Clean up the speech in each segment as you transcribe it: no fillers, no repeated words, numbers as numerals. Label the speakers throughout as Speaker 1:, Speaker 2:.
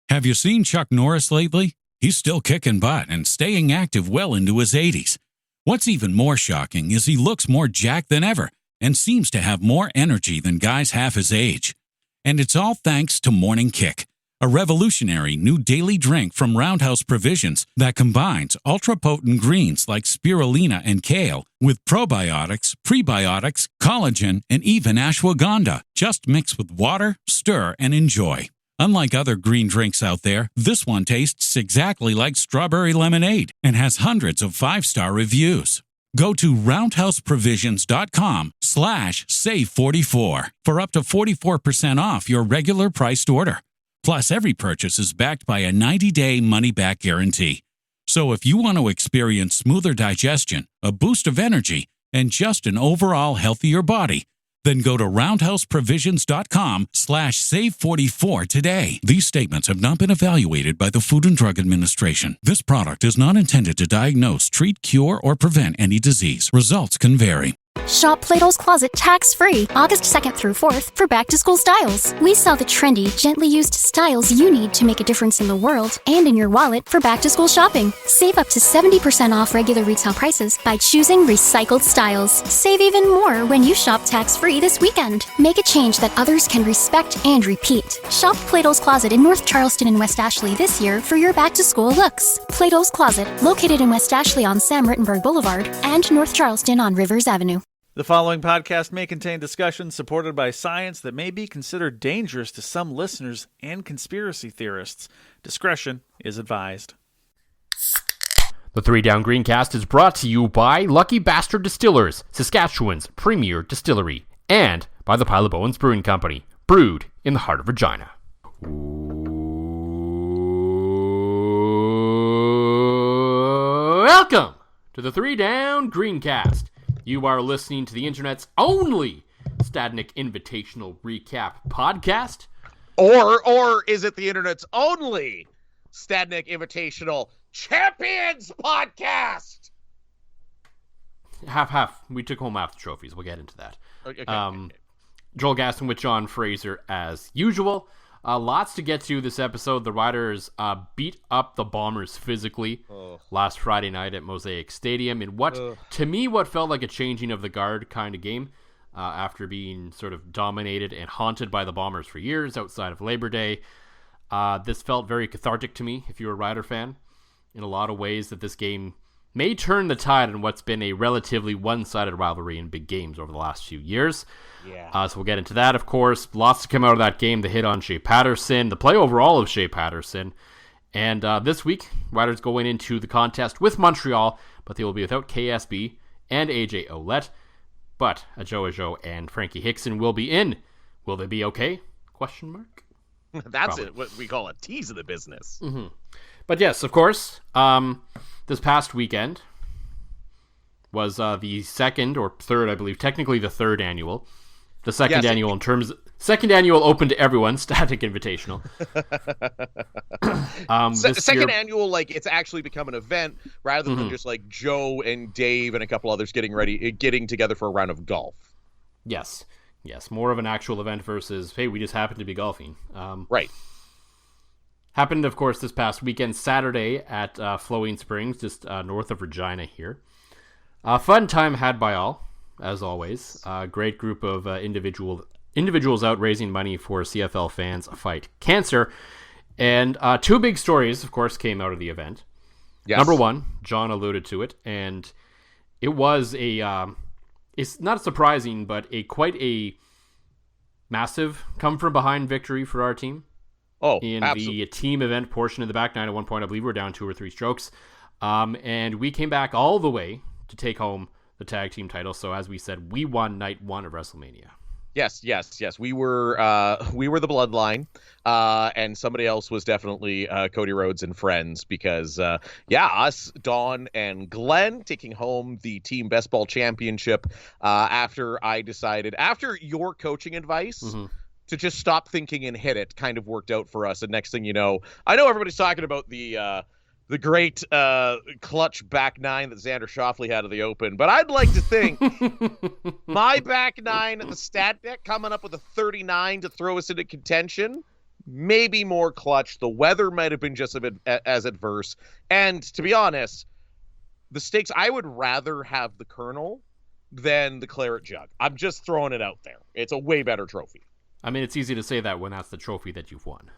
Speaker 1: Have you seen Chuck Norris lately? He's still kicking butt and staying active well into his 80s. What's even more shocking is he looks more jacked than ever and seems to have more energy than guys half his age. And it's all thanks to Morning Kick, a revolutionary new daily drink from Roundhouse Provisions that combines ultra-potent greens like spirulina and kale with probiotics, prebiotics, collagen, and even ashwagandha. Just mix with water, stir, and enjoy. Unlike other green drinks out there, this one tastes exactly like strawberry lemonade and has hundreds of 5-star reviews. Go to roundhouseprovisions.com/save44 for up to 44% off your regular priced order. Plus, every purchase is backed by a 90-day money-back guarantee. So if you want to experience smoother digestion, a boost of energy, and just an overall healthier body, then go to roundhouseprovisions.com/save44 today. These statements have not been evaluated by the Food and Drug Administration. This product is not intended to diagnose, treat, cure, or prevent any disease. Results can vary.
Speaker 2: Shop Plato's Closet tax-free August 2nd through 4th for back-to-school styles. We sell the trendy, gently used styles you need to make a difference in the world and in your wallet for back-to-school shopping. Save up to 70% off regular retail prices by choosing recycled styles. Save even more when you shop tax-free this weekend. Make a change that others can respect and repeat. Shop Plato's Closet in North Charleston and West Ashley this year for your back-to-school looks. Plato's Closet, located in West Ashley on Sam Rittenberg Boulevard and North Charleston on Rivers Avenue.
Speaker 3: The following podcast may contain discussions supported by science that may be considered dangerous to some listeners and conspiracy theorists. Discretion is advised.
Speaker 4: The 3 Down Greencast is brought to you by Lucky Bastard Distillers, Saskatchewan's premier distillery, and by the Pile of Bones Brewing Company, brewed in the heart of Regina. Welcome to the 3 Down Greencast. You are listening to the internet's only Stadnek Invitational Recap podcast.
Speaker 5: Or is it the internet's only Stadnek Invitational Champions podcast?
Speaker 4: Half. We took home half the trophies. We'll get into that.
Speaker 5: Okay.
Speaker 4: Joel Gasson with John Fraser as usual. Lots to get to this episode. The Riders beat up the Bombers physically last Friday night at Mosaic Stadium in what felt like a changing of the guard kind of game after being sort of dominated and haunted by the Bombers for years outside of Labor Day. This felt very cathartic to me, if you're a Rider fan, in a lot of ways that this game may turn the tide in what's been a relatively one-sided rivalry in big games over the last few years.
Speaker 5: Yeah.
Speaker 4: So we'll get into that, of course. Lots to come out of that game. The hit on Shea Patterson, the play overall of Shea Patterson. And this week, Riders going into the contest with Montreal, but they will be without KSB and AJ Ouellette. But Ajo and Frankie Hickson will be in. Will they be okay? Question mark.
Speaker 5: That's it. What we call a tease of the business.
Speaker 4: Mm-hmm. But yes, of course, this past weekend was the second or third, I believe, technically the third annual. The second annual second annual open to everyone, Static Invitational.
Speaker 5: Second annual, like it's actually become an event rather than just like Joe and Dave and a couple others getting together for a round of golf.
Speaker 4: Yes, more of an actual event versus, hey, we just happen to be golfing.
Speaker 5: Right.
Speaker 4: Happened, of course, this past weekend, Saturday at Flowing Springs, just north of Regina here. Fun time had by all, as always. Great group of individuals out raising money for CFL fans fight cancer. And 2 big stories, of course, came out of the event. Yes. Number one, John alluded to it, and it was it's not surprising, but quite a massive come-from-behind victory for our team. In absolutely. The team event portion of the back nine, at one point, I believe we were down 2 or 3 strokes. And we came back all the way to take home the tag team title. So as we said, we won night 1 of WrestleMania.
Speaker 5: Yes. We were the Bloodline, and somebody else was definitely Cody Rhodes and friends because, us, Dawn and Glenn taking home the team best ball championship after your coaching advice. Mm-hmm. To just stop thinking and hit it kind of worked out for us. And next thing you know, I know everybody's talking about the great clutch back nine that Xander Schauffele had at the Open, but I'd like to think my back nine at the Stadnek coming up with a 39 to throw us into contention maybe more clutch. The weather might have been just a bit as adverse. And to be honest, the stakes, I would rather have the Colonel than the Claret Jug. I'm just throwing it out there. It's a way better trophy.
Speaker 4: I mean, it's easy to say that when that's the trophy that you've won.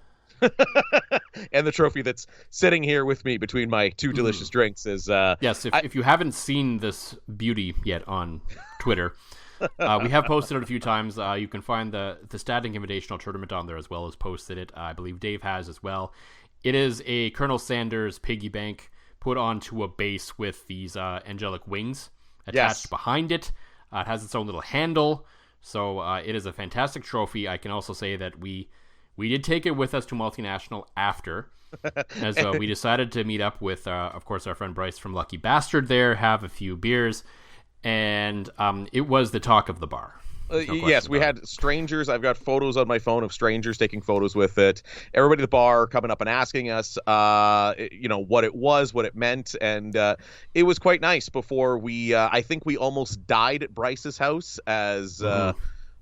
Speaker 5: And the trophy that's sitting here with me between my two delicious drinks is...
Speaker 4: Yes, if you haven't seen this beauty yet on Twitter, we have posted it a few times. You can find the Stadnek Invitational tournament on there as well as posted it. I believe Dave has as well. It is a Colonel Sanders piggy bank put onto a base with these angelic wings attached behind it. It has its own little handle. So it is a fantastic trophy. I can also say that we did take it with us to Multinational after, as we decided to meet up with, of course, our friend Bryce from Lucky Bastard there, have a few beers, and it was the talk of the bar.
Speaker 5: Yes, we had strangers. I've got photos on my phone of strangers taking photos with it. Everybody at the bar coming up and asking us, what it was, what it meant. And it was quite nice before we, I think we almost died at Bryce's house as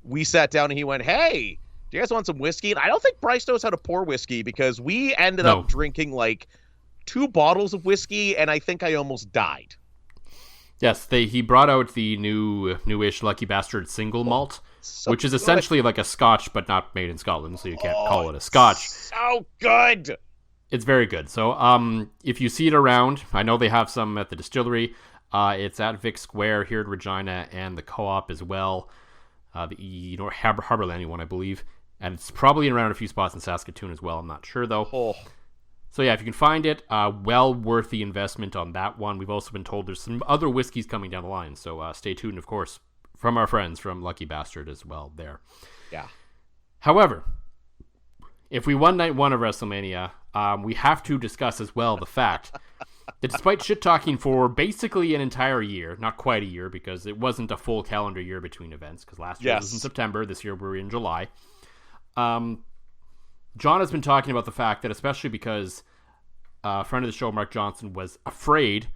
Speaker 5: we sat down and he went, "Hey, do you guys want some whiskey?" And I don't think Bryce knows how to pour whiskey because we ended up drinking like 2 bottles of whiskey and I think I almost died.
Speaker 4: Yes, he brought out the newish Lucky Bastard single malt, which is essentially like a Scotch, but not made in Scotland, so you can't call it a Scotch.
Speaker 5: So good!
Speaker 4: It's very good. So if you see it around, I know they have some at the distillery. It's at Vic Square here in Regina and the Co-op as well. The Harborlandy one, I believe. And it's probably around a few spots in Saskatoon as well. I'm not sure, though.
Speaker 5: Oh.
Speaker 4: So yeah, if you can find it, well worth the investment on that one. We've also been told there's some other whiskeys coming down the line, so stay tuned, of course, from our friends from Lucky Bastard as well there.
Speaker 5: Yeah.
Speaker 4: However, if we won night 1 of WrestleMania, we have to discuss as well the fact that despite shit-talking for basically an entire year, not quite a year because it wasn't a full calendar year between events, because last year was in September, this year we're in July, John has been talking about the fact that, especially because a friend of the show, Mark Johnson, was afraid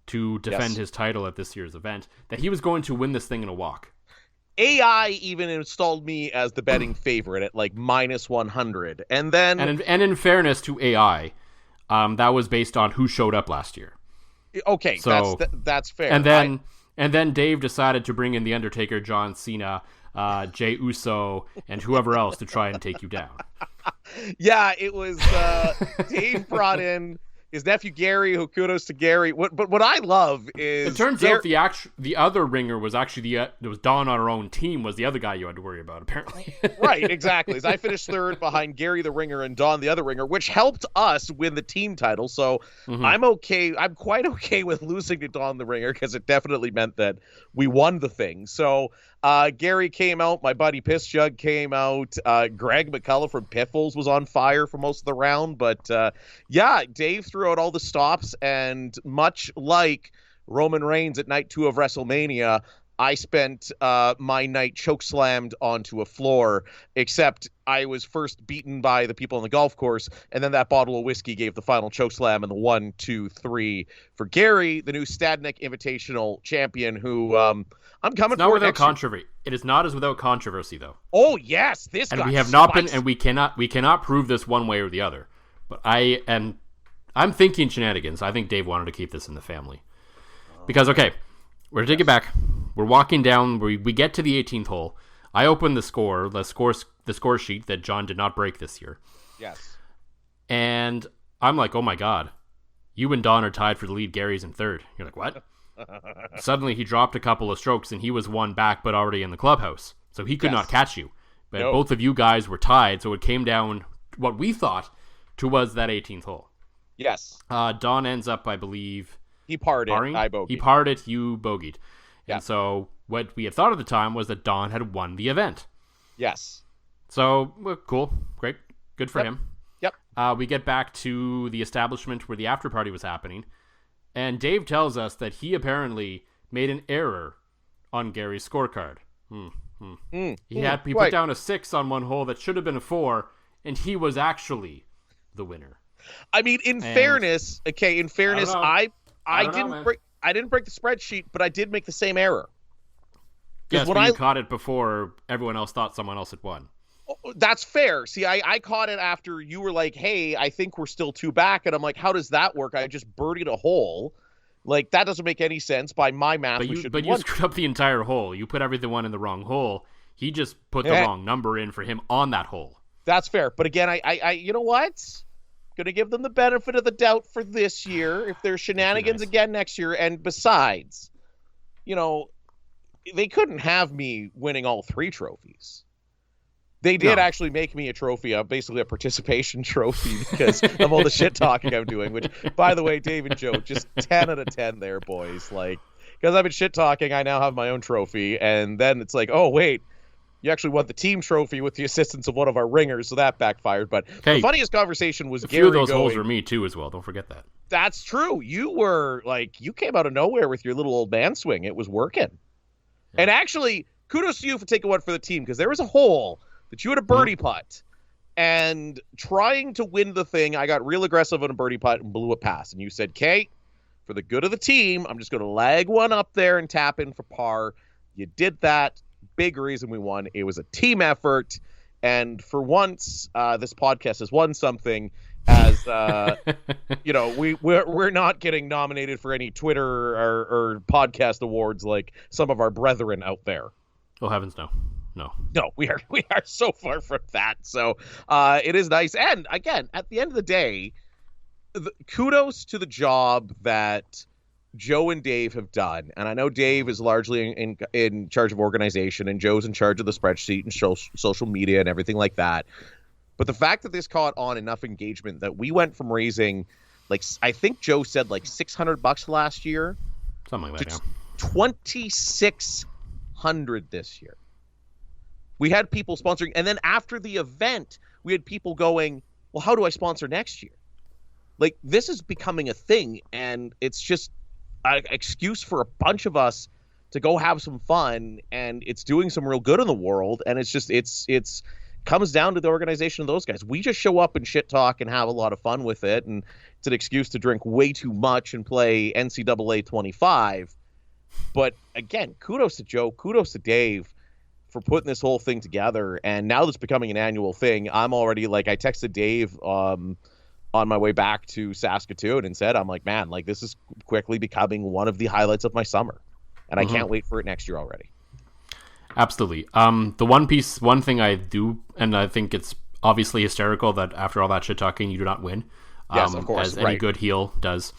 Speaker 4: to defend his title at this year's event, that he was going to win this thing in a walk.
Speaker 5: AI even installed me as the betting favorite at like -100. And then...
Speaker 4: And in fairness to AI, that was based on who showed up last year.
Speaker 5: Okay, so, that's fair.
Speaker 4: And then Dave decided to bring in The Undertaker, John Cena, Jey Uso, and whoever else to try and take you down.
Speaker 5: Yeah, it was Dave brought in his nephew Gary, who kudos to Gary. But what I love is...
Speaker 4: It turns out the other ringer was actually it was Dawn on her own team was the other guy you had to worry about, apparently.
Speaker 5: Right, exactly. As I finished third behind Gary the ringer and Dawn the other ringer, which helped us win the team title. So I'm okay. I'm quite okay with losing to Dawn the ringer because it definitely meant that we won the thing. So Gary came out. My buddy Piss Jug came out. Greg McCullough from Piffles was on fire for most of the round. But yeah, Dave threw out all the stops. And much like Roman Reigns at night 2 of WrestleMania, I spent my night chokeslammed onto a floor, except I was first beaten by the people on the golf course, and then that bottle of whiskey gave the final chokeslam and the 1, 2, 3 for Gary, the new Stadnek Invitational champion, who I'm coming
Speaker 4: it's not
Speaker 5: for
Speaker 4: without controversy. It is not as without controversy, though.
Speaker 5: Oh yes, this
Speaker 4: and
Speaker 5: got
Speaker 4: we have not been, and we cannot prove this one way or the other. But I'm thinking shenanigans. I think Dave wanted to keep this in the family because we're gonna take it back. We're walking down. We get to the 18th hole. I open the score sheet that John did not break this year.
Speaker 5: Yes.
Speaker 4: And I'm like, oh my god, you and Don are tied for the lead. Gary's in third. You're like, what? Suddenly he dropped a couple of strokes and he was one back, but already in the clubhouse, so he could not catch you. But both of you guys were tied, so it came down what we thought to was that 18th hole.
Speaker 5: Yes.
Speaker 4: Don ends up, I believe,
Speaker 5: he parred it. I bogeyed.
Speaker 4: He parred it. You bogeyed.
Speaker 5: Yeah.
Speaker 4: And so what we had thought at the time was that Don had won the event.
Speaker 5: Yes.
Speaker 4: So, well, cool. Great. Good for him.
Speaker 5: Yep.
Speaker 4: We get back to the establishment where the after party was happening. And Dave tells us that he apparently made an error on Gary's scorecard. He put down a 6 on one hole that should have been a 4, and he was actually the winner.
Speaker 5: I mean, in fairness, I didn't break the spreadsheet, but I did make the same error.
Speaker 4: Yes, when you caught it before everyone else thought someone else had won.
Speaker 5: That's fair. See, I caught it after you were like, hey, I think we're still 2 back. And I'm like, how does that work? I just birdied a hole. Like, that doesn't make any sense. By my math,
Speaker 4: But you screwed up the entire hole. You put everyone in the wrong hole. He just put the wrong number in for him on that hole.
Speaker 5: That's fair. But again, I you know what? Going to give them the benefit of the doubt for this year. If there's shenanigans again next year. And besides, they couldn't have me winning all 3 trophies. They did actually make me a trophy, basically a participation trophy, because of all the shit talking I'm doing, which, by the way, Dave and Joe, just 10 out of 10 there, boys. Like, because I've been shit talking, I now have my own trophy. And then it's like, oh, wait, you actually won the team trophy with the assistance of one of our ringers, so that backfired. But the funniest conversation was Gary
Speaker 4: going. A few of those
Speaker 5: going,
Speaker 4: holes were me, too, as well. Don't forget that.
Speaker 5: That's true. You were, you came out of nowhere with your little old man swing. It was working. Yeah. And actually, kudos to you for taking one for the team, because there was a hole that you had a birdie putt, and trying to win the thing, I got real aggressive on a birdie putt and blew it past. And you said, Kate, for the good of the team, I'm just going to lag one up there and tap in for par. You did that. Big reason we won. It was a team effort. And for once, this podcast has won something, as we're not getting nominated for any Twitter or podcast awards like some of our brethren out there.
Speaker 4: Oh, heavens, no.
Speaker 5: No, we are so far from that. So it is nice. And again, at the end of the day, kudos to the job that Joe and Dave have done. And I know Dave is largely in charge of organization, and Joe's in charge of the spreadsheet and social media and everything like that. But the fact that this caught on enough engagement that we went from raising, I think Joe said $600 last year.
Speaker 4: Something like that, yeah.
Speaker 5: $2,600 this year. We had people sponsoring. And then after the event, we had people going, well, how do I sponsor next year? This is becoming a thing. And it's just an excuse for a bunch of us to go have some fun. And it's doing some real good in the world. And it's just, it's comes down to the organization of those guys. We just show up and shit talk and have a lot of fun with it. And it's an excuse to drink way too much and play NCAA 25. But again, kudos to Joe, kudos to Dave for putting this whole thing together. And now that's becoming an annual thing. I'm already I texted Dave on my way back to Saskatoon and said, I'm like, man, this is quickly becoming one of the highlights of my summer. And I can't wait for it next year already.
Speaker 4: Absolutely. The one thing I do, and I think it's obviously hysterical that after all that shit talking, you do not win.
Speaker 5: Yes, of course.
Speaker 4: As any good heel does.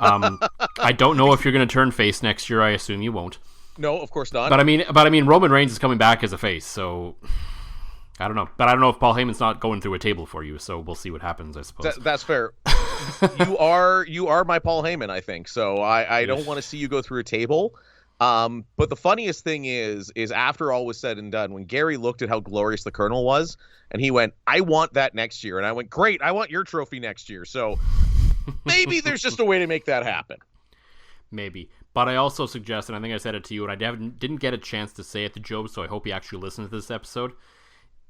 Speaker 4: I don't know if you're going to turn face next year. I assume you won't.
Speaker 5: No, of course not.
Speaker 4: But I mean, Roman Reigns is coming back as a face, so I don't know. But I don't know if Paul Heyman's not going through a table for you, so we'll see what happens, I suppose.
Speaker 5: That's fair. You are my Paul Heyman, I think. So I don't want to see you go through a table. But the funniest thing is after all was said and done, when Gary looked at how glorious the Colonel was, and he went, I want that next year. And I went, great, I want your trophy next year. So maybe there's just a way to make that happen.
Speaker 4: Maybe. But I also suggest, and I think I said it to you, and I didn't get a chance to say it to Joe, so I hope he actually listens to this episode.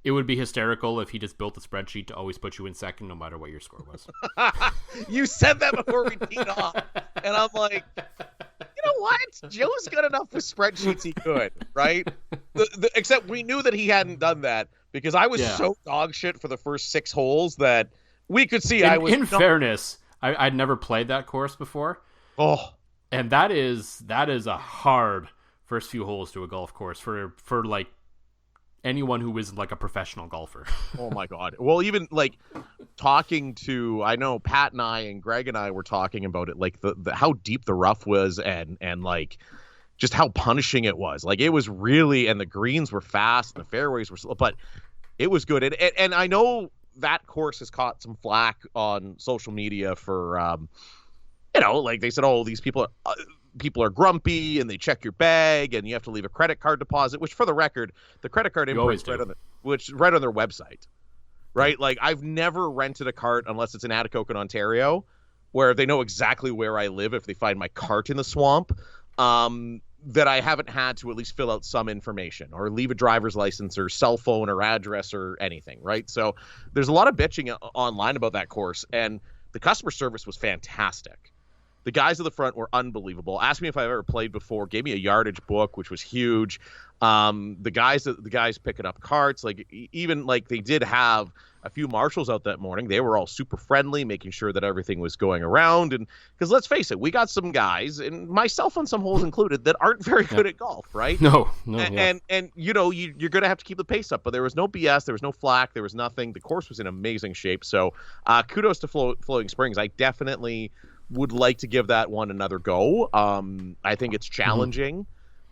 Speaker 4: It would be hysterical if he just built a spreadsheet to always put you in second no matter what your score was.
Speaker 5: You said that before we teed off. And I'm like, you know what? Joe's good enough with spreadsheets he could, right? Except we knew that he hadn't done that because I was so dog shit for the first 6 holes that we could see
Speaker 4: In fairness, I'd never played that course before.
Speaker 5: Oh.
Speaker 4: And that is a hard first few holes to a golf course for anyone who isn't a professional golfer.
Speaker 5: Oh my God. Well, even talking to, I know Pat and I and Greg and I were talking about it, the how deep the rough was and just how punishing it was. It was really, and the greens were fast and the fairways were slow, but it was good. And I know that course has caught some flack on social media for, they said, oh, these people are grumpy and they check your bag and you have to leave a credit card deposit, which for the record, the credit card info is right on their website, right? I've never rented a cart unless it's in Atikokan, Ontario, where they know exactly where I live if they find my cart in the swamp, that I haven't had to at least fill out some information or leave a driver's license or cell phone or address or anything, right? So there's a lot of bitching online about that course, and the customer service was fantastic. The guys at the front were unbelievable. Asked me if I've ever played before. Gave me a yardage book, which was huge. The guys picking up carts, like even like they did have a few marshals out that morning. They were all super friendly, making sure that everything was going around. And because let's face it, we got some guys, and myself on some holes included, that aren't very good at golf, right?
Speaker 4: No.
Speaker 5: And you know, you're going to have to keep the pace up. But there was no BS, there was no flack, there was nothing. The course was in amazing shape. So kudos to Floating Springs. I definitely would like to give that one another go. I think it's challenging,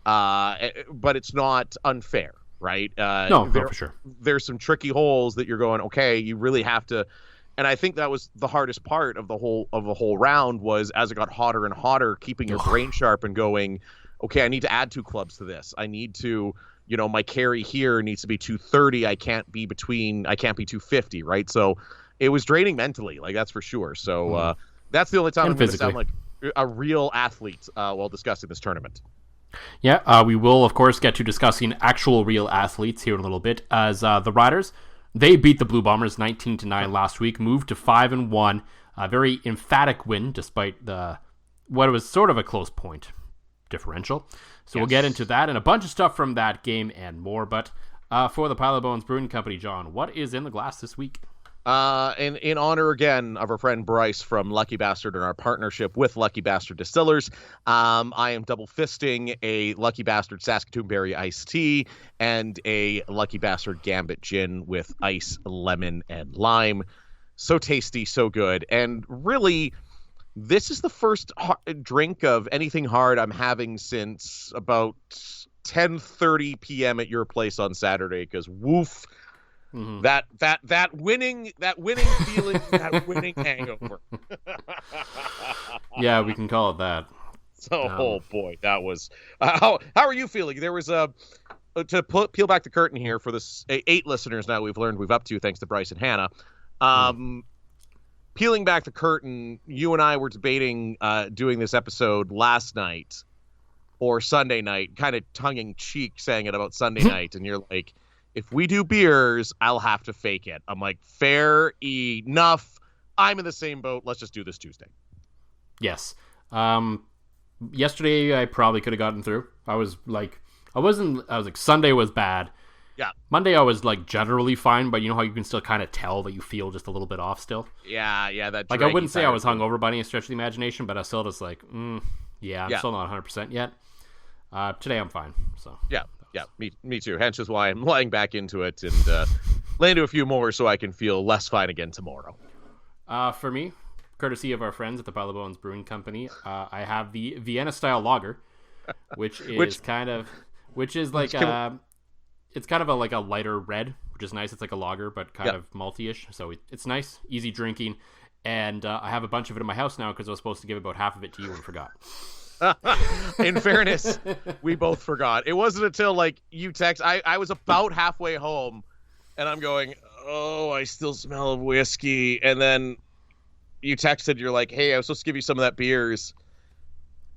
Speaker 5: but it's not unfair. Right?
Speaker 4: No, for sure.
Speaker 5: There's some tricky holes that you're going, okay, you really have to. And I think that was the hardest part of the whole round was as it got hotter and hotter, keeping your brain sharp and going, okay, I need to add 2 clubs to this. I need to, you know, my carry here needs to be 230. I can't be 250. Right? So it was draining mentally, like that's for sure. So that's the only time I'm going to sound like a real athlete while discussing this tournament.
Speaker 4: Yeah, we will, of course, get to discussing actual real athletes here in a little bit, as the Riders, they beat the Blue Bombers 19-9 last week, moved to 5-1, a very emphatic win despite what was sort of a close point differential. So We'll get into that and a bunch of stuff from that game and more, but for the Pile of Bones Brewing Company, John, what is in the glass this week?
Speaker 5: In honor again of our friend Bryce from Lucky Bastard and our partnership with Lucky Bastard Distillers, I am double fisting a Lucky Bastard Saskatoon Berry iced tea and a Lucky Bastard Gambit gin with ice, lemon, and lime. So tasty, so good, and really, this is the first drink of anything hard I'm having since about 10:30 p.m. at your place on Saturday. Because woof. Mm-hmm. That winning feeling, that winning hangover.
Speaker 4: Yeah, we can call it that.
Speaker 5: So, oh boy, that was. How are you feeling? There was peel back the curtain here for this 8 listeners now we've up to thanks to Bryce and Hannah. Peeling back the curtain, you and I were debating doing this episode last night or Sunday night, kind of tongue in cheek saying it about Sunday night, and you're like, if we do beers, I'll have to fake it. I'm like, fair enough. I'm in the same boat. Let's just do this Tuesday.
Speaker 4: Yes. Yesterday, I probably could have gotten through. I was like, Sunday was bad.
Speaker 5: Yeah.
Speaker 4: Monday, I was like generally fine, but you know how you can still kind of tell that you feel just a little bit off still?
Speaker 5: Yeah. That
Speaker 4: like, I wouldn't say I was hungover by any stretch of the imagination, but I was still just like, I'm still not 100% yet. Today, I'm fine. So
Speaker 5: Yeah, me too. Hence is why I'm lying back into it and lay into a few more so I can feel less fine again tomorrow.
Speaker 4: For me, courtesy of our friends at the Pile of Bones Brewing Company, I have the Vienna style lager, which is it's kind of like a lighter red, which is nice. It's like a lager, but kind of malty-ish. So it's nice, easy drinking, and I have a bunch of it in my house now because I was supposed to give about half of it to you and forgot.
Speaker 5: In fairness, we both forgot. It wasn't until like you text. I was about halfway home, and I'm going, oh, I still smell of whiskey. And then you texted. You're like, hey, I was supposed to give you some of that beers.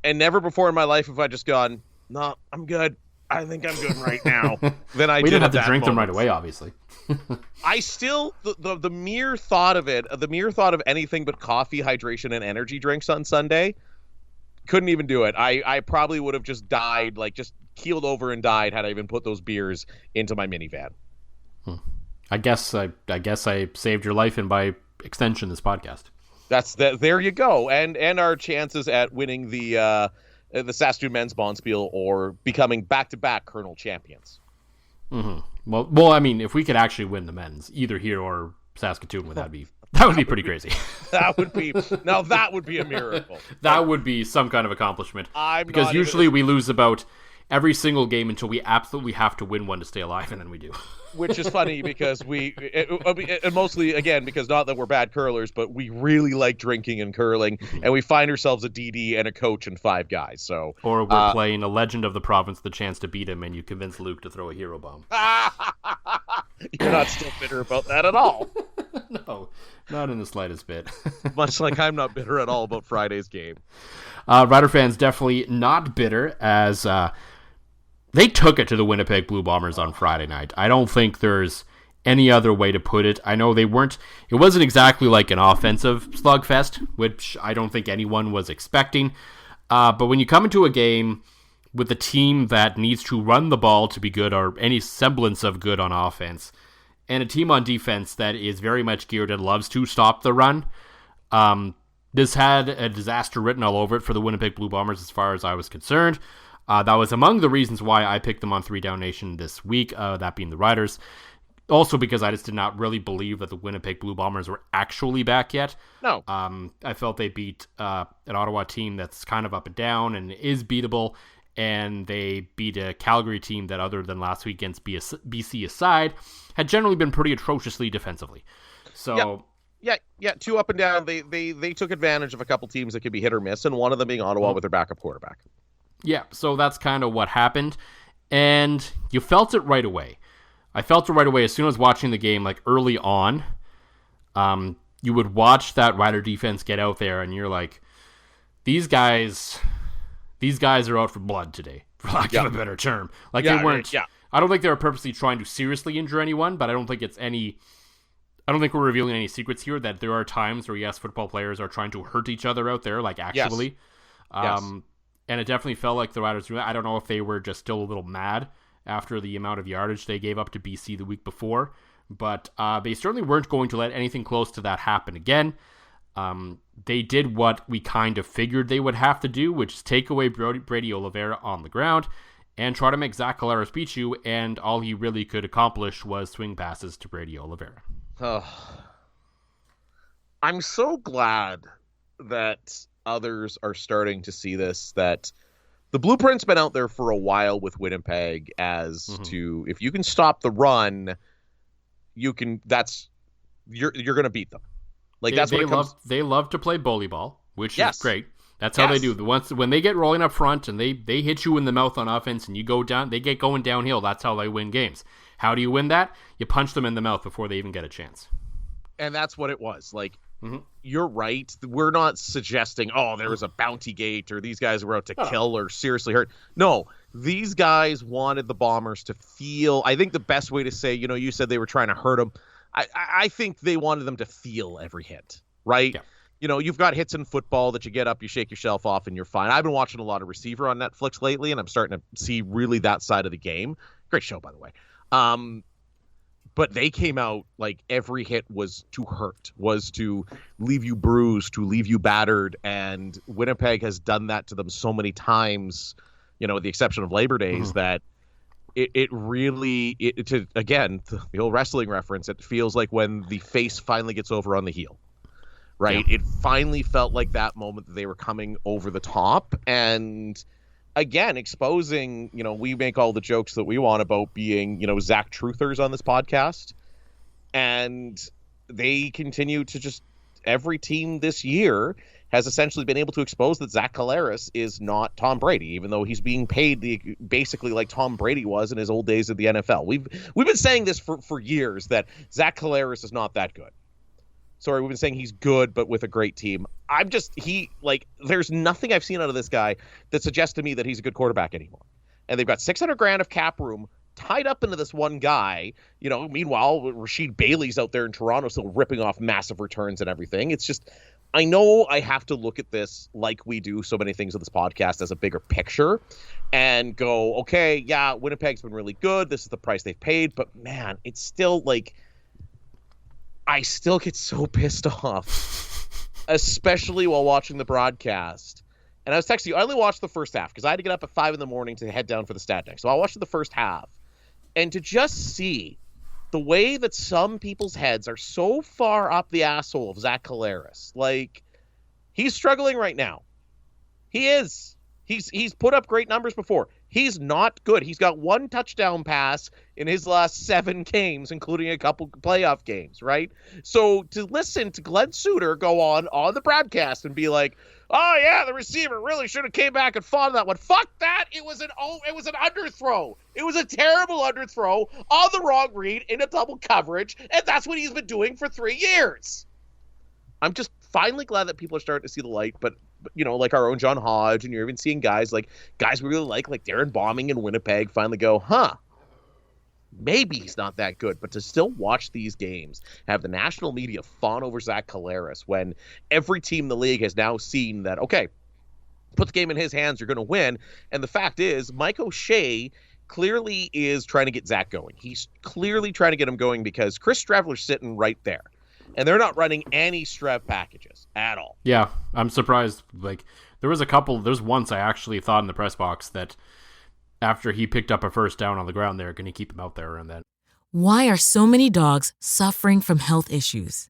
Speaker 5: And never before in my life have I just gone, no, I'm good. I think I'm good right now. Then
Speaker 4: we didn't have to drink them right away, obviously.
Speaker 5: I still the mere thought of it, the mere thought of anything but coffee, hydration, and energy drinks on Sunday. Couldn't even do it. I probably would have just died, like just keeled over and died had I even put those beers into my minivan.
Speaker 4: I guess I saved your life and by extension this podcast.
Speaker 5: There you go. And our chances at winning the Saskatoon men's Bonspiel or becoming back-to-back Colonel champions.
Speaker 4: Mm-hmm. Well, I mean, if we could actually win the men's, either here or Saskatoon, that would be pretty crazy.
Speaker 5: That would be a miracle.
Speaker 4: That would be some kind of accomplishment. Because usually we lose about every single game until we absolutely have to win one to stay alive, and then we do.
Speaker 5: Which is funny because and mostly, again, because not that we're bad curlers, but we really like drinking and curling, and we find ourselves a DD and a coach and 5 guys. So,
Speaker 4: or we're playing a legend of the province, the chance to beat him, and you convince Luke to throw a hero bomb.
Speaker 5: You're not still bitter about that at all.
Speaker 4: No, not in the slightest bit.
Speaker 5: Much like I'm not bitter at all about Friday's game.
Speaker 4: Rider fans definitely not bitter, as they took it to the Winnipeg Blue Bombers on Friday night. I don't think there's any other way to put it. I know it wasn't exactly like an offensive slugfest, which I don't think anyone was expecting. But when you come into a game with a team that needs to run the ball to be good or any semblance of good on offense, and a team on defense that is very much geared and loves to stop the run, this had a disaster written all over it for the Winnipeg Blue Bombers as far as I was concerned. That was among the reasons why I picked them on 3 Down Nation this week, that being the Riders. Also because I just did not really believe that the Winnipeg Blue Bombers were actually back yet.
Speaker 5: No.
Speaker 4: I felt they beat an Ottawa team that's kind of up and down and is beatable, and they beat a Calgary team that, other than last week against BC aside, had generally been pretty atrociously defensively. So...
Speaker 5: Yeah, 2 up and down. They took advantage of a couple teams that could be hit or miss, and one of them being Ottawa with their backup quarterback.
Speaker 4: Yeah, so that's kind of what happened, and you felt it right away. I felt it right away as soon as watching the game, like early on. You would watch that Rider defense get out there, and you're like, these guys are out for blood today, for lack of a better term. Like they weren't. Yeah. I don't think they were purposely trying to seriously injure anyone, but I don't think we're revealing any secrets here that there are times where, yes, football players are trying to hurt each other out there, like actually. Yes. And it definitely felt like the Riders. I don't know if they were just still a little mad after the amount of yardage they gave up to BC the week before, but they certainly weren't going to let anything close to that happen again. They did what we kind of figured they would have to do, which is take away Brady Oliveira on the ground and try to make Zach Collaros beat you, and all he really could accomplish was swing passes to Brady Oliveira.
Speaker 5: I'm so glad that others are starting to see this, that the blueprint's been out there for a while with Winnipeg as to, if you can stop the run, you're going to beat them. Like that's what it comes.
Speaker 4: They love to play bully ball, which is great. That's how they do. When they get rolling up front and they hit you in the mouth on offense and you go down, they get going downhill. That's how they win games. How do you win that? You punch them in the mouth before they even get a chance.
Speaker 5: And that's what it was. Like, you're right. We're not suggesting, there was a bounty gate or these guys were out to kill or seriously hurt. No, these guys wanted the Bombers to feel, I think the best way to say, you said they were trying to hurt them. I think they wanted them to feel every hit, right? Yeah. You've got hits in football that you get up, you shake yourself off, and you're fine. I've been watching a lot of Receiver on Netflix lately, and I'm starting to see really that side of the game. Great show, by the way. But they came out like every hit was to hurt, was to leave you bruised, to leave you battered. And Winnipeg has done that to them so many times, with the exception of Labor Days, that it really, again, the old wrestling reference, it feels like when the face finally gets over on the heel, right? Yeah. It finally felt like that moment that they were coming over the top. And again, exposing, we make all the jokes that we want about being, Zach Truthers on this podcast. And they continue to just, every team this year has essentially been able to expose that Zach Collaros is not Tom Brady, even though he's being paid basically like Tom Brady was in his old days of the NFL. We've been saying this for years, that Zach Collaros is not that good. Sorry, we've been saying he's good, but with a great team. There's nothing I've seen out of this guy that suggests to me that he's a good quarterback anymore. And they've got $600,000 of cap room tied up into this one guy. Meanwhile, Rasheed Bailey's out there in Toronto still ripping off massive returns and everything. It's just, I know I have to look at this like we do so many things on this podcast as a bigger picture and go, okay, yeah, Winnipeg's been really good. This is the price they've paid. But man, it's still like, I still get so pissed off, especially while watching the broadcast. And I was texting you, I only watched the first half because I had to get up at 5 a.m. to head down for the Stadnek. So I watched the first half. And to just see the way that some people's heads are so far up the asshole of Zach Collaros. Like, he's struggling right now. He is. He's put up great numbers before. He's not good. He's got 1 touchdown pass in his last 7 games, including a couple playoff games, right? So to listen to Glenn Suter go on the broadcast and be like, oh yeah, the receiver really should have came back and fought that one. Fuck that. It was an underthrow. It was a terrible underthrow on the wrong read in a double coverage, and that's what he's been doing for 3 years. I'm just finally glad that people are starting to see the light, but like our own John Hodge, and you're even seeing guys we really like Darren Bombing in Winnipeg finally go, maybe he's not that good, but to still watch these games, have the national media fawn over Zach Collaros when every team in the league has now seen that, okay, put the game in his hands, you're going to win. And the fact is, Mike O'Shea clearly is trying to get Zach going. He's clearly trying to get him going because Chris Streveler's sitting right there. And they're not running any Strev packages at all.
Speaker 4: Yeah, I'm surprised. Like, there's once I actually thought in the press box that after he picked up a first down on the ground, they're going to keep him out there. And then,
Speaker 6: why are so many dogs suffering from health issues?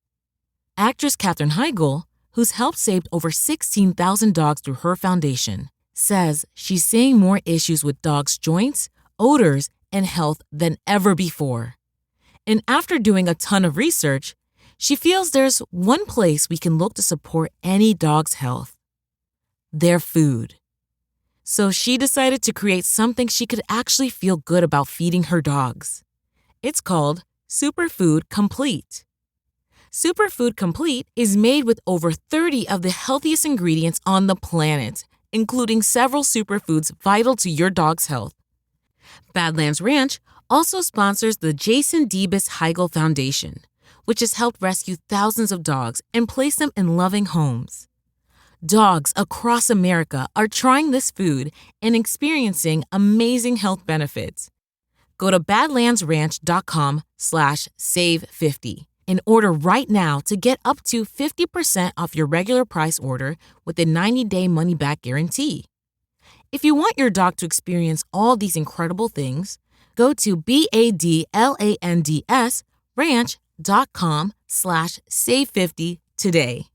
Speaker 6: Actress Katherine Heigl, who's helped save over 16,000 dogs through her foundation, says she's seeing more issues with dogs' joints, odors, and health than ever before. And after doing a ton of research, she feels there's one place we can look to support any dog's health: their food. So she decided to create something she could actually feel good about feeding her dogs. It's called Superfood Complete. Superfood Complete is made with over 30 of the healthiest ingredients on the planet, including several superfoods vital to your dog's health. Badlands Ranch also sponsors the Jason Debus Heigl Foundation, which has helped rescue thousands of dogs and place them in loving homes. Dogs across America are trying this food and experiencing amazing health benefits. Go to badlandsranch.com/save50 and order right now to get up to 50% off your regular price order with a 90-day money-back guarantee. If you want your dog to experience all these incredible things, go to badlandsranch.com/save50 today.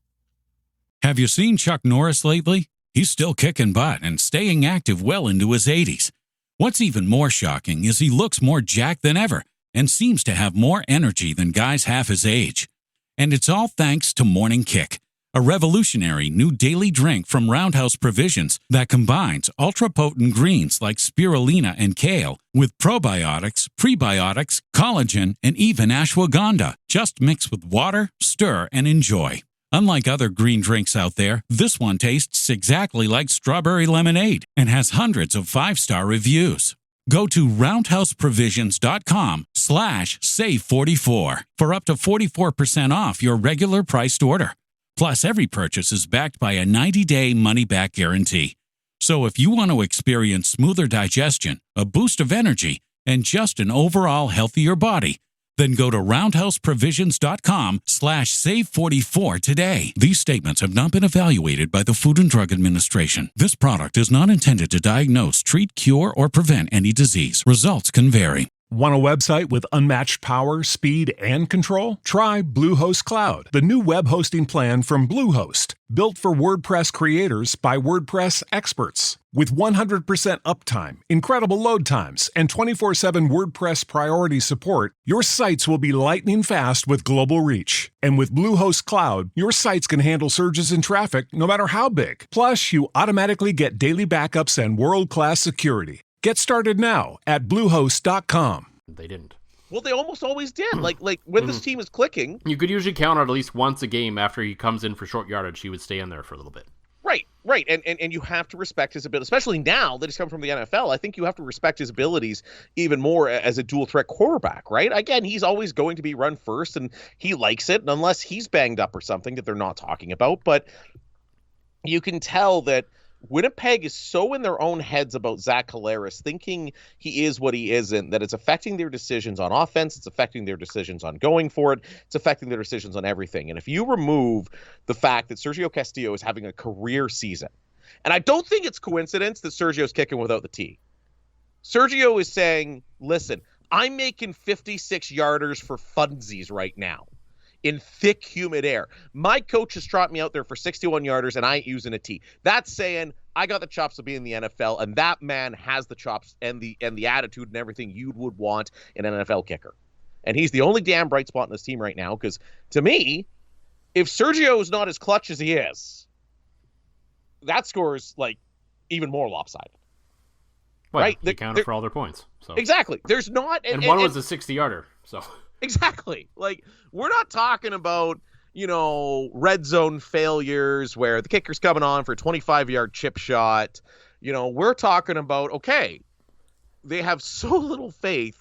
Speaker 1: Have you seen Chuck Norris lately? He's still kicking butt and staying active well into his 80s. What's even more shocking is he looks more jacked than ever and seems to have more energy than guys half his age. And it's all thanks to Morning Kick, a revolutionary new daily drink from Roundhouse Provisions that combines ultra-potent greens like spirulina and kale with probiotics, prebiotics, collagen, and even ashwagandha. Just mix with water, stir, and enjoy. Unlike other green drinks out there, this one tastes exactly like strawberry lemonade and has hundreds of 5-star reviews. Go to roundhouseprovisions.com/save44 for up to 44% off your regular priced order. Plus, every purchase is backed by a 90-day money-back guarantee. So if you want to experience smoother digestion, a boost of energy, and just an overall healthier body, then go to roundhouseprovisions.com/save44 today. These statements have not been evaluated by the Food and Drug Administration. This product is not intended to diagnose, treat, cure, or prevent any disease. Results can vary.
Speaker 7: Want a website with unmatched power, speed, and control? Try Bluehost Cloud, the new web hosting plan from Bluehost, built for WordPress creators by WordPress experts. With 100% uptime, incredible load times, and 24/7 WordPress priority support, your sites will be lightning fast with global reach. And with Bluehost Cloud, your sites can handle surges in traffic no matter how big. Plus, you automatically get daily backups and world-class security. Get started now at Bluehost.com.
Speaker 4: they didn't.
Speaker 5: Well, they almost always did. Like when this team is clicking.
Speaker 4: You could usually count on at least once a game after he comes in for short yardage, he would stay in there for a little bit.
Speaker 5: Right. And you have to respect his ability, especially now that he's come from the NFL. I think you have to respect his abilities even more as a dual threat quarterback, right? Again, he's always going to be run first, and he likes it, unless he's banged up or something that they're not talking about. But you can tell that Winnipeg is so in their own heads about Zach Collaros, thinking he is what he isn't, that it's affecting their decisions on offense, it's affecting their decisions on going for it, it's affecting their decisions on everything. And if you remove the fact that Sergio Castillo is having a career season, and I don't think it's coincidence that Sergio's kicking without the tee. Sergio is saying, listen, I'm making 56-yarders for funsies right now in thick, humid air. My coach has trotted me out there for 61-yarders, and I ain't using a tee. That's saying I got the chops to be in the NFL, and that man has the chops and the attitude and everything you would want in an NFL kicker. And he's the only damn bright spot in this team right now, because to me, if Sergio is not as clutch as he is, that score's like even more lopsided.
Speaker 4: Well,
Speaker 5: right?
Speaker 4: They counted for all their points. So
Speaker 5: exactly. There's not,
Speaker 4: and one was a 60-yarder. So
Speaker 5: exactly. Like, we're not talking about, red zone failures where the kicker's coming on for a 25-yard chip shot. We're talking about, okay, they have so little faith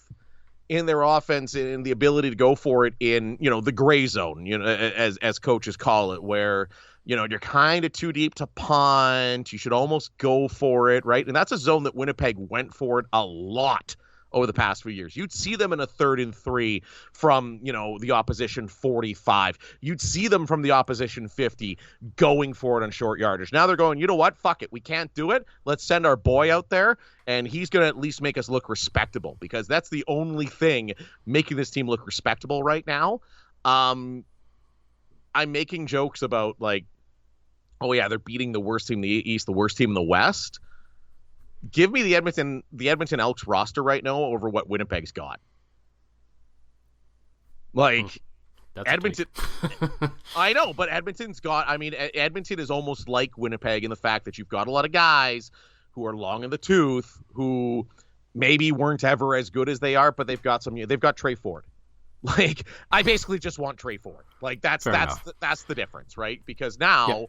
Speaker 5: in their offense and the ability to go for it in, the gray zone, as coaches call it, where, you're kind of too deep to punt. You should almost go for it, right? And that's a zone that Winnipeg went for it a lot over the past few years. You'd see them in a 3rd and 3 from, the opposition 45. You'd see them from the opposition 50 going for it on short yardage. Now they're going, you know what? Fuck it. We can't do it. Let's send our boy out there, and he's going to at least make us look respectable, because that's the only thing making this team look respectable right now. I'm making jokes about, like, oh yeah, they're beating the worst team in the East, the worst team in the West. Give me the Edmonton Elks roster right now over what Winnipeg's got. Like,
Speaker 4: that's
Speaker 5: Edmonton, I know, but Edmonton's got, Edmonton is almost like Winnipeg in the fact that you've got a lot of guys who are long in the tooth, who maybe weren't ever as good as they are, but they've got Trey Ford. Like, I basically just want Trey Ford. Like, that's the difference, right? Because now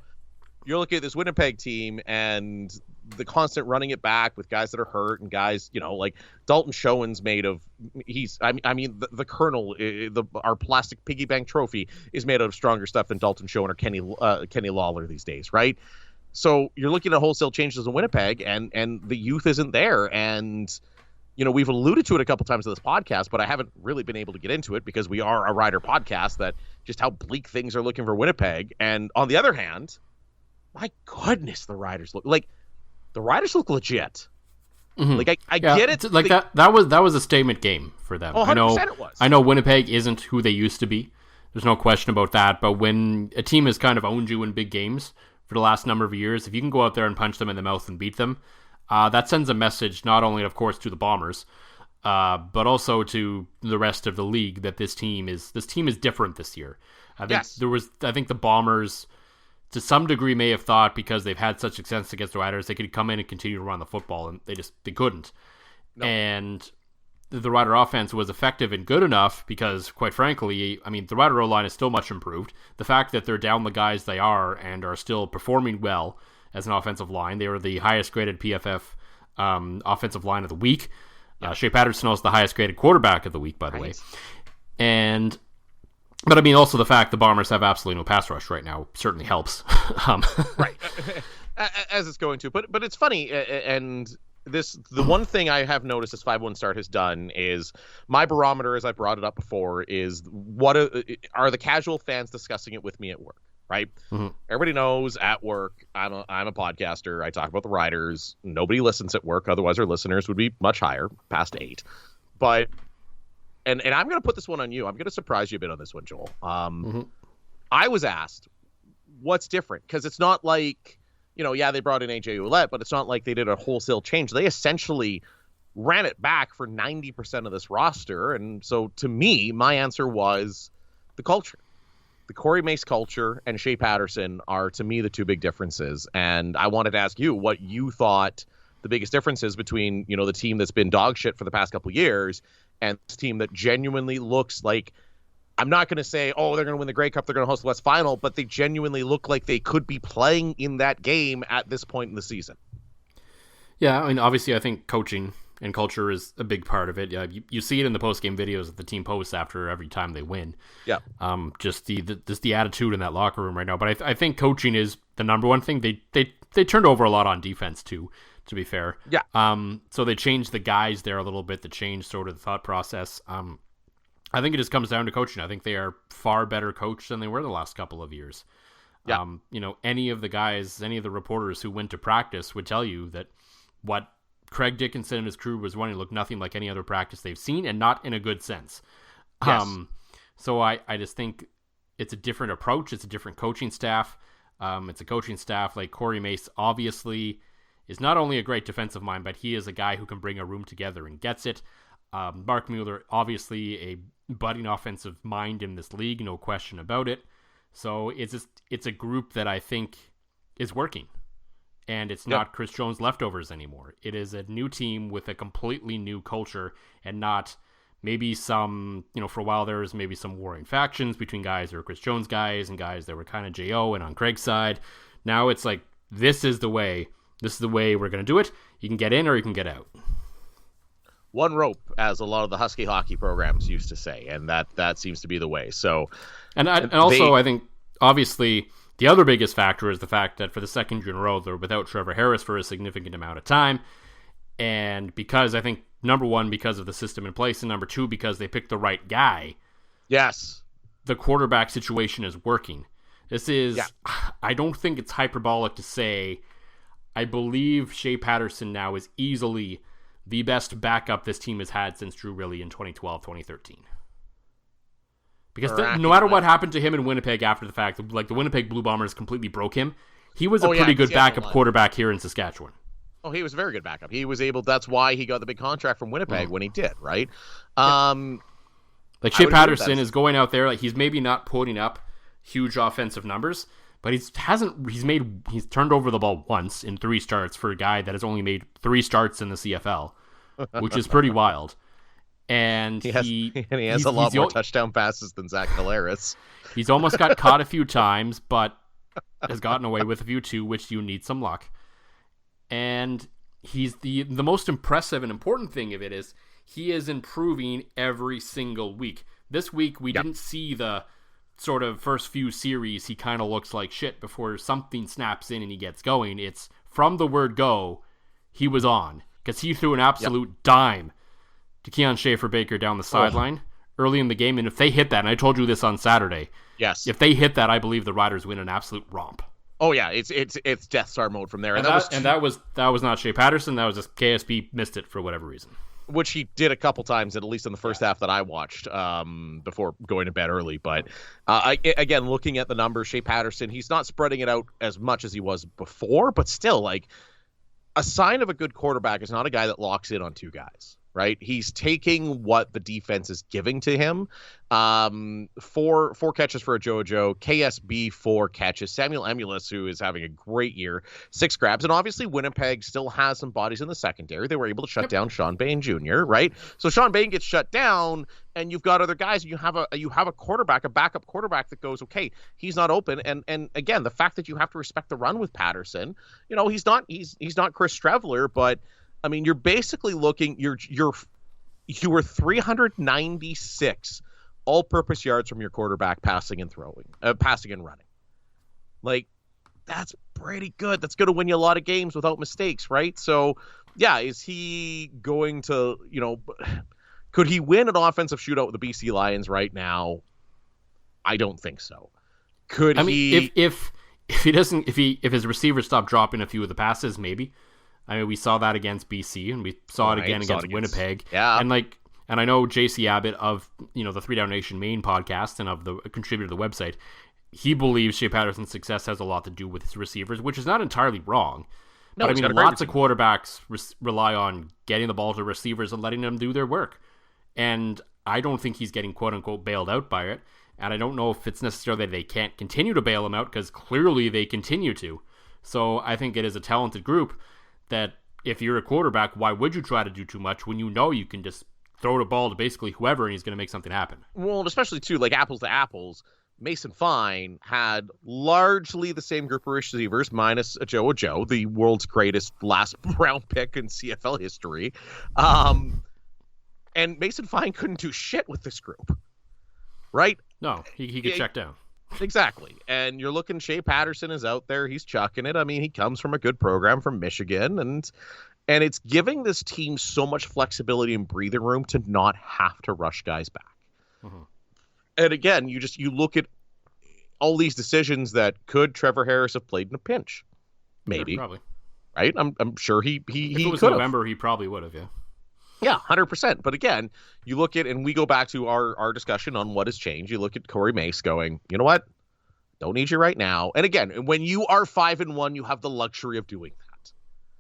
Speaker 5: you're looking at this Winnipeg team and the constant running it back with guys that are hurt and guys, like Dalton Schoen's made of, the Colonel, our plastic piggy bank trophy is made out of stronger stuff than Dalton Schoen or Kenny Lawler these days, right? So you're looking at wholesale changes in Winnipeg, and the youth isn't there. And, we've alluded to it a couple times in this podcast, but I haven't really been able to get into it because we are a Rider podcast, that just how bleak things are looking for Winnipeg. And on the other hand, my goodness, the Riders look legit.
Speaker 4: Mm-hmm.
Speaker 5: Like, I get it.
Speaker 4: Like, that was a statement game for them.
Speaker 5: Oh, 100% it was.
Speaker 4: I know Winnipeg isn't who they used to be. There's no question about that. But when a team has kind of owned you in big games for the last number of years, if you can go out there and punch them in the mouth and beat them, that sends a message not only, of course, to the Bombers, but also to the rest of the league that this team is different this year. I think the Bombers, to some degree, may have thought because they've had such success against the Riders, they could come in and continue to run the football, and they couldn't. No. And the Rider offense was effective and good enough because, quite frankly, the Rider O-line is still much improved. The fact that they're down the guys they are and are still performing well as an offensive line. They were the highest graded PFF offensive line of the week. Shea Patterson was the highest graded quarterback of the week, by the way. But also the fact the Bombers have absolutely no pass rush right now certainly helps.
Speaker 5: Right. As it's going to. But it's funny, and the one thing I have noticed this 5-1 start has done is my barometer, as I brought it up before, is what are the casual fans discussing it with me at work, right? Mm-hmm. Everybody knows at work I'm a podcaster. I talk about the Riders. Nobody listens at work, otherwise our listeners would be much higher, past 8. But and I'm going to put this one on you. I'm going to surprise you a bit on this one, Joel. I was asked, what's different? Because it's not like, they brought in AJ Ouellette, but it's not like they did a wholesale change. They essentially ran it back for 90% of this roster. And so to me, my answer was the culture. The Corey Mace culture and Shea Patterson are, to me, the two big differences. And I wanted to ask you what you thought the biggest differences between, the team that's been dog shit for the past couple of years and this team that genuinely looks like, I'm not going to say, oh, they're going to win the Grey Cup, they're going to host the West Final, but they genuinely look like they could be playing in that game at this point in the season.
Speaker 4: Yeah, obviously I think coaching and culture is a big part of it. Yeah, you see it in the post-game videos that the team posts after every time they win. Yeah. Just the attitude in that locker room right now. But I think coaching is the number one thing. They turned over a lot on defense too, to be fair. Yeah. So they changed the guys there a little bit to change sort of the thought process. I think it just comes down to coaching. I think they are far better coached than they were the last couple of years. Yeah. Any of the guys, any of the reporters who went to practice would tell you that what Craig Dickinson and his crew was running looked nothing like any other practice they've seen, and not in a good sense. Yes. So I just think it's a different approach. It's a different coaching staff. It's a coaching staff like Corey Mace obviously is not only a great defensive mind, but he is a guy who can bring a room together and gets it. Mark Mueller, obviously a budding offensive mind in this league, no question about it. So it's a group that I think is working. And it's not Chris Jones leftovers anymore. It is a new team with a completely new culture, and not maybe some, for a while there was maybe some warring factions between guys that were Chris Jones guys and guys that were kind of J.O. and on Craig's side. Now it's like, this is the way we're going to do it. You can get in or you can get out.
Speaker 5: one rope, as a lot of the Husky hockey programs used to say, and that seems to be the way. So,
Speaker 4: I think obviously the other biggest factor is the fact that for the second year in a row they're without Trevor Harris for a significant amount of time, and because I think number one, because of the system in place, and number two, because they picked the right guy.
Speaker 5: Yes,
Speaker 4: the quarterback situation is working. This is, I don't think it's hyperbolic to say, I believe Shea Patterson now is easily the best backup this team has had since Drew Riley in 2012, 2013. Because no matter what happened to him in Winnipeg after the fact, like the Winnipeg Blue Bombers completely broke him, he was a pretty good backup quarterback here in Saskatchewan.
Speaker 5: Oh, he was a very good backup. He was able, that's why he got the big contract from Winnipeg when he did, right?
Speaker 4: Like Shea Patterson is going out there, like he's maybe not putting up huge offensive numbers, but he's turned over the ball once in 3 starts for a guy that has only made 3 starts in the CFL, which is pretty wild. And he has
Speaker 5: a lot more touchdown passes than Zach Collaros.
Speaker 4: He's almost got caught a few times, but has gotten away with a few too, which you need some luck. And he's the most impressive and important thing of it is he is improving every single week. This week we didn't see the sort of first few series he kind of looks like shit before something snaps in and he gets going. It's from the word go, he was on, because he threw an absolute dime to Keon Schaefer-Baker down the sideline early in the game, and if they hit that, and I told you this on Saturday, if they hit that, I believe the Riders win an absolute romp.
Speaker 5: Oh yeah, it's Death Star mode from there,
Speaker 4: and that was not Shea Patterson. That was just KSB missed it for whatever reason,
Speaker 5: which he did a couple times, at least in the first half that I watched before going to bed early. But again, looking at the numbers, Shea Patterson, he's not spreading it out as much as he was before, but still, like, a sign of a good quarterback is not a guy that locks in on 2 guys. Right, he's taking what the defense is giving to him. 4 catches for a JoJo, KSB 4 catches, Samuel Emulis, who is having a great year, 6 grabs, and obviously Winnipeg still has some bodies in the secondary. They were able to shut down Sean Bain Jr. Right, so Sean Bain gets shut down, and you've got other guys. You have a quarterback, a backup quarterback that goes, okay, he's not open, and again, the fact that you have to respect the run with Patterson. You know, he's not Chris Streveler, but I mean, you're basically looking. You were 396 all-purpose yards from your quarterback, passing and running. Like, that's pretty good. That's going to win you a lot of games without mistakes, right? So, yeah, is he going to? Could he win an offensive shootout with the BC Lions right now? I don't think so. Could he?
Speaker 4: If his receivers stop dropping a few of the passes, maybe. I mean, we saw that against BC, and we saw it again against Winnipeg.
Speaker 5: Yeah.
Speaker 4: And I know JC Abbott of, the 3 Down Nation main podcast and of the contributor to the website, he believes Shea Patterson's success has a lot to do with his receivers, which is not entirely wrong.
Speaker 5: No,
Speaker 4: but I mean, lots of quarterbacks rely on getting the ball to receivers and letting them do their work. And I don't think he's getting quote unquote bailed out by it. And I don't know if it's necessarily that they can't continue to bail him out, because clearly they continue to. So I think it is a talented group that if you're a quarterback, why would you try to do too much when you know you can just throw the ball to basically whoever and he's going to make something happen?
Speaker 5: Well, especially too, like apples to apples, Mason Fine had largely the same group of receivers minus Joe Ojo, the world's greatest last round pick in CFL history. And Mason Fine couldn't do shit with this group, right?
Speaker 4: No, he could check down.
Speaker 5: Exactly. And you're looking, Shea Patterson is out there. He's chucking it. I mean, he comes from a good program from Michigan, and it's giving this team so much flexibility and breathing room to not have to rush guys back. Mm-hmm. And again, you look at all these decisions that could Trevor Harris have played in a pinch? Maybe.
Speaker 4: Sure, probably.
Speaker 5: Right? I'm sure he
Speaker 4: if it was
Speaker 5: could
Speaker 4: November, he probably would have, yeah.
Speaker 5: Yeah, 100%. But again, you look at, and we go back to our discussion on what has changed. You look at Corey Mace going, you know what? Don't need you right now. And again, when you are 5-1, you have the luxury of doing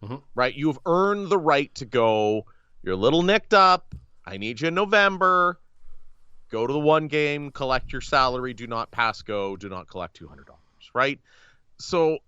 Speaker 5: that, right? You've earned the right to go, you're a little nicked up. I need you in November. Go to the 1 game, collect your salary. Do not pass go. Do not collect $200, right? So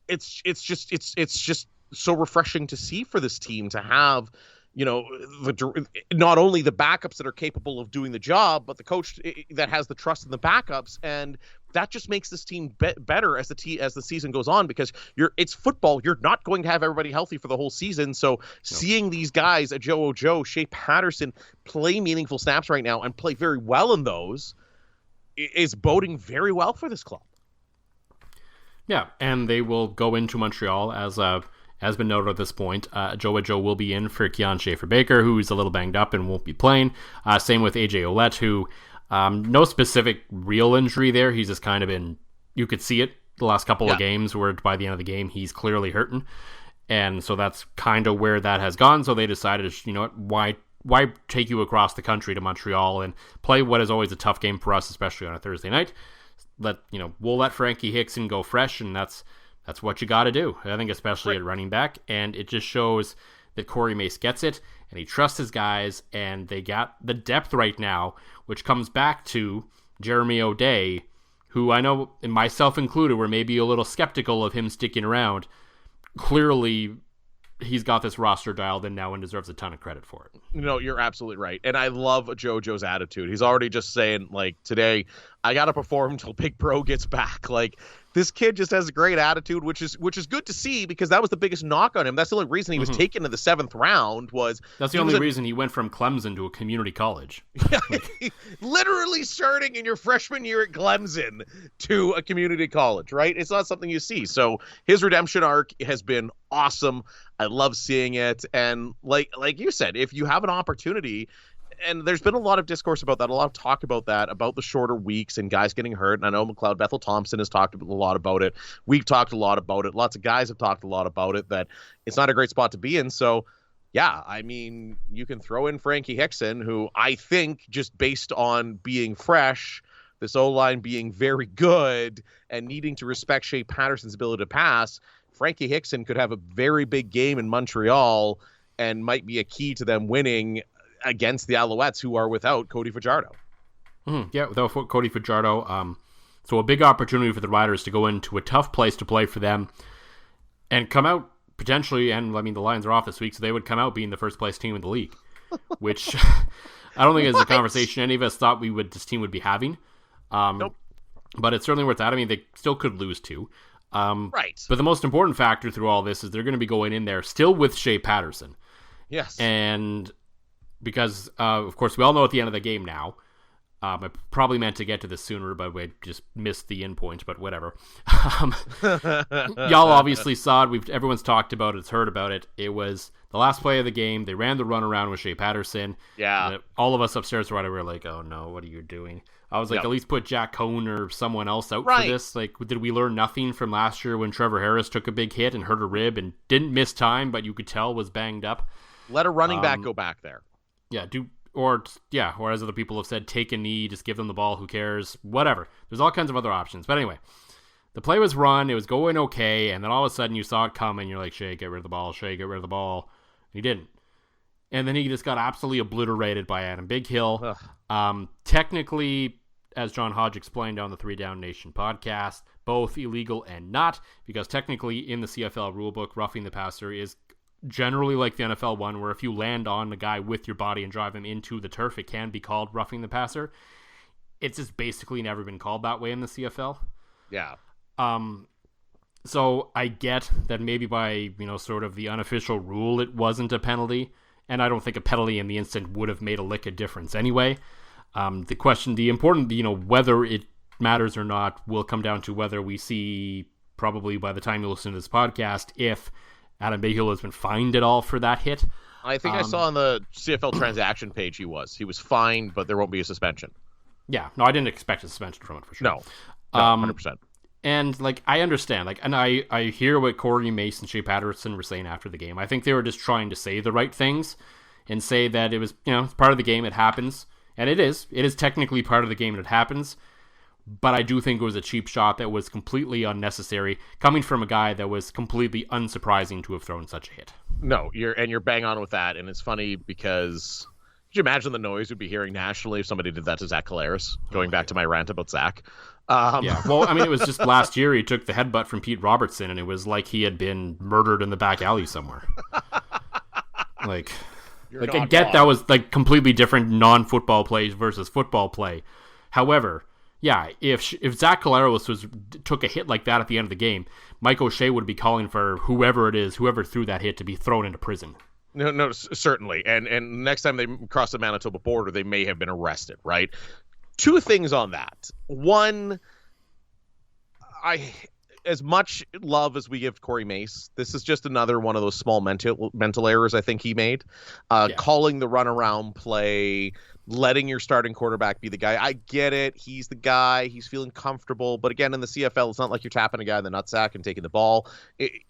Speaker 5: it's just so refreshing to see for this team to have, not only the backups that are capable of doing the job, but the coach that has the trust in the backups, and that just makes this team better as the season goes on, because it's football. You're not going to have everybody healthy for the whole season. So seeing these guys, Joe Ojo, Shea Patterson, play meaningful snaps right now and play very well in those is boding very well for this club.
Speaker 4: Yeah, and they will go into Montreal as has been noted at this point. Joe Ojo will be in for Keon Schaefer-Baker, who's a little banged up and won't be playing. Same with AJ Ouellette, who no specific real injury there. He's just kind of been, you could see it the last couple of games where by the end of the game he's clearly hurting. And so that's kind of where that has gone. So they decided, why take you across the country to Montreal and play what is always a tough game for us, especially on a Thursday night. We'll let Frankie Hickson go fresh, and that's what you got to do. I think especially at running back, and it just shows that Corey Mace gets it, and he trusts his guys, and they got the depth right now, which comes back to Jeremy O'Day, who I know, and myself included, were maybe a little skeptical of him sticking around. Clearly, he's got this roster dialed in now and deserves a ton of credit for it.
Speaker 5: No, you're absolutely right. And I love JoJo's attitude. He's already just saying, today, I got to perform until Big Bro gets back. This kid just has a great attitude, which is good to see, because that was the biggest knock on him. That's the only reason he was taken in the 7th round
Speaker 4: That's the only reason he went from Clemson to a community college.
Speaker 5: Literally starting in your freshman year at Clemson to a community college, right? It's not something you see. So his redemption arc has been awesome. I love seeing it. And like you said, if you have an opportunity, and there's been a lot of discourse about that, a lot of talk about that, about the shorter weeks and guys getting hurt. And I know McLeod Bethel Thompson has talked a lot about it. We've talked a lot about it. Lots of guys have talked a lot about it, that it's not a great spot to be in. So, yeah, I mean, you can throw in Frankie Hickson, who I think, just based on being fresh, this O-line being very good, and needing to respect Shea Patterson's ability to pass, Frankie Hickson could have a very big game in Montreal and might be a key to them winning against the Alouettes, who are without Cody Fajardo.
Speaker 4: Yeah, without Cody Fajardo. So a big opportunity for the Riders to go into a tough place to play for them and come out potentially, and I mean, the Lions are off this week, so they would come out being the first place team in the league, which I don't think is a conversation any of us thought this team would be having.
Speaker 5: Nope.
Speaker 4: But it's certainly worth that. I mean, they still could lose too.
Speaker 5: Right.
Speaker 4: But the most important factor through all this is they're going to be going in there still with Shea Patterson.
Speaker 5: Yes.
Speaker 4: And because, of course, we all know at the end of the game now, I probably meant to get to this sooner, but we just missed the end point, but whatever. Y'all obviously saw it. Everyone's talked about it, heard about it. It was the last play of the game. They ran the run around with Shea Patterson.
Speaker 5: Yeah.
Speaker 4: All of us upstairs were like, oh no, what are you doing? I was like, at least put Jack Cohn or someone else out for this. Did we learn nothing from last year when Trevor Harris took a big hit and hurt a rib and didn't miss time, but you could tell was banged up?
Speaker 5: Let a running back go back there.
Speaker 4: Yeah, or as other people have said, take a knee, just give them the ball, who cares, whatever. There's all kinds of other options. But anyway, the play was run, it was going okay, and then all of a sudden you saw it coming, you're like, Shea, get rid of the ball, Shea, get rid of the ball. He didn't. And then he just got absolutely obliterated by Adam Bighill. Technically, as John Hodge explained on the 3 Down Nation podcast, both illegal and not, because technically in the CFL rulebook, roughing the passer is generally like the NFL one, where if you land on the guy with your body and drive him into the turf, it can be called roughing the passer. It's just basically never been called that way in the CFL.
Speaker 5: Yeah.
Speaker 4: So I get that maybe by, sort of the unofficial rule, it wasn't a penalty, and I don't think a penalty in the instant would have made a lick of difference anyway. The important, whether it matters or not, will come down to whether we see, probably by the time you listen to this podcast, if Adam Bighill has been fined at all for that hit.
Speaker 5: I think I saw on the CFL transaction page he was fined, but there won't be a suspension.
Speaker 4: Yeah, no, I didn't expect a suspension from it for sure.
Speaker 5: No, 100%.
Speaker 4: And I understand, and I hear what Corey Mace and Shea Patterson were saying after the game. I think they were just trying to say the right things and say that it was, it's part of the game, it happens. And it is technically part of the game and it happens. But I do think it was a cheap shot that was completely unnecessary, coming from a guy that was completely unsurprising to have thrown such a hit.
Speaker 5: No, you're bang on with that. And it's funny because could you imagine the noise we'd be hearing nationally if somebody did that to Zach Collaros, going back to my rant about Zach?
Speaker 4: Yeah, well, I mean, it was just last year he took the headbutt from Pete Robertson, and it was like he had been murdered in the back alley somewhere. Like, I get that was like completely different non-football plays versus football play. However, yeah, if Zach Collaros took a hit like that at the end of the game, Mike O'Shea would be calling for whoever threw that hit to be thrown into prison.
Speaker 5: No, certainly. And next time they cross the Manitoba border, they may have been arrested, right? Two things on that. One, as much love as we give Corey Mace, this is just another one of those small mental errors I think he made. Calling the runaround play, letting your starting quarterback be the guy. I get it. He's the guy. He's feeling comfortable. But again, in the CFL, it's not like you're tapping a guy in the nutsack and taking the ball.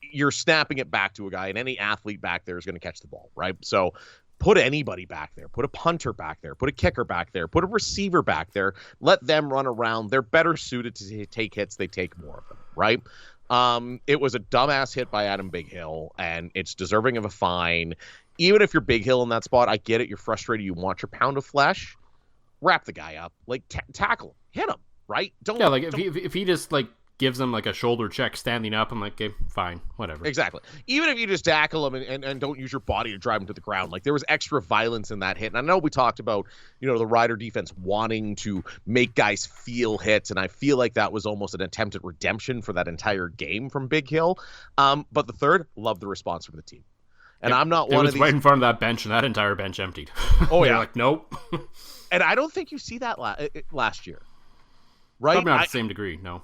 Speaker 5: You're snapping it back to a guy, and any athlete back there is going to catch the ball, right? So put anybody back there. Put a punter back there. Put a kicker back there. Put a receiver back there. Let them run around. They're better suited to take hits. They take more of them, right? It was a dumbass hit by Adam Big Hill, and it's deserving of a fine. Even if you're Big Hill in that spot, I get it. You're frustrated. You want your pound of flesh. Wrap the guy up. Like, tackle him. Hit him, right?
Speaker 4: If he just, like, gives him, like, a shoulder check standing up, I'm like, okay, fine, whatever.
Speaker 5: Exactly. Even if you just tackle him and don't use your body to drive him to the ground. Like, there was extra violence in that hit. And I know we talked about, the Rider defense wanting to make guys feel hits, and I feel like that was almost an attempt at redemption for that entire game from Big Hill. But the third, love the response from the team. And I'm not one of these.
Speaker 4: It was right in front of that bench, and that entire bench emptied.
Speaker 5: Oh, yeah.
Speaker 4: Like, nope.
Speaker 5: And I don't think you see that last year. Right?
Speaker 4: Probably not to the same degree, no.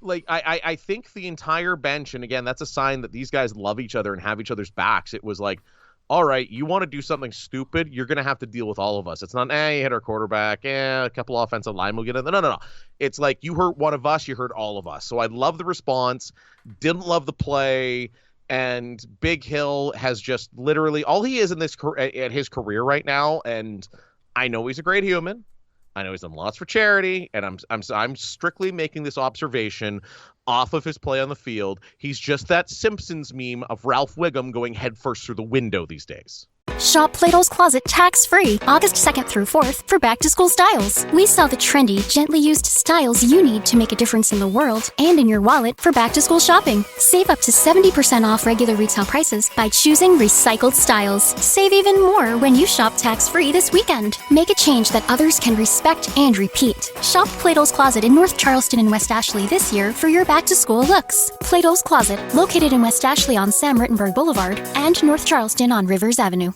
Speaker 5: Like, I think the entire bench, and again, that's a sign that these guys love each other and have each other's backs. It was like, all right, you want to do something stupid, you're going to have to deal with all of us. It's not, you hit our quarterback, a couple offensive line will get in. No. It's like, you hurt one of us, you hurt all of us. So I love the response, didn't love the play. And Big Hill has just literally all he is in this at his career right now. And I know he's a great human. I know he's done lots for charity, and I'm strictly making this observation off of his play on the field. He's just that Simpsons meme of Ralph Wiggum going headfirst through the window these days.
Speaker 2: Shop Plato's Closet tax-free August 2nd through 4th for back-to-school styles. We sell the trendy, gently used styles you need to make a difference in the world and in your wallet for back-to-school shopping. Save up to 70% off regular retail prices by choosing recycled styles. Save even more when you shop tax-free this weekend. Make a change that others can respect and repeat. Shop Plato's Closet in North Charleston and West Ashley this year for your back-to-school looks. Plato's Closet, located in West Ashley on Sam Rittenberg Boulevard and North Charleston on Rivers Avenue.